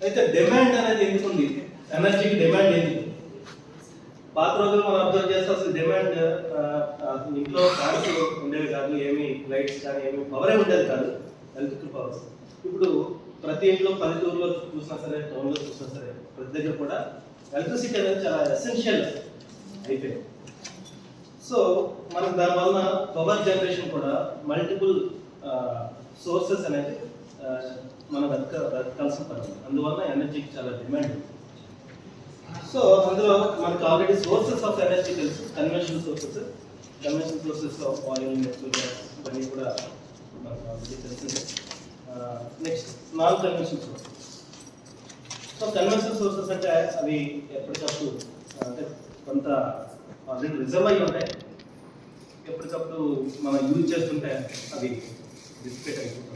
అయితే డిమాండ్ అనేది ఎందుకు ఉంది? ఎనర్జీకి డిమాండ్ ఎందుకు? పాత రోజులు మనం అబ్జర్వ్ చేస్తే అసలు డిమాండ్ ఇంట్లో ఫ్యాన్స్ ఉండేవి కాదు, ఏమి లైట్స్ కానీ ఏమి పవరే ఉండేది కాదు, ఎలక్ట్రికల్ పవర్. ఇప్పుడు ప్రతి ఇంట్లో పల్లెటూరులో చూసినా సరే, టౌన్లో చూసినా సరే, ప్రతి దగ్గర కూడా ఎలక్ట్రిసిటీ అనేది చాలా ఎసెన్షియల్ అయిపోయింది. సో మనకు దానివల్ల పవర్ జనరేషన్ కూడా మల్టిపుల్ సోర్సెస్ అనేది మనం వెతకాల్సిన పని. అందువల్ల ఎనర్జీకి చాలా డిమాండ్. సో అందులో మనకు ఆల్రెడీ సోర్సెస్ ఆఫ్ ఎనర్జీ తెలుసు. Conventional sources of oil, natural gas, ఇవన్నీ కూడా మనకు ఆల్రెడీ తెలిసిందే. Next non conventional sources. So conventional sources అంటే అవి ఎప్పటికప్పుడు అంటే కొంత ఆల్రెడీ రిజర్వ్ అయ్యి ఉంటాయి, ఎప్పటికప్పుడు మనం యూజ్ చేస్తుంటే అవి డిసిపేట్ అయిపోతుంది.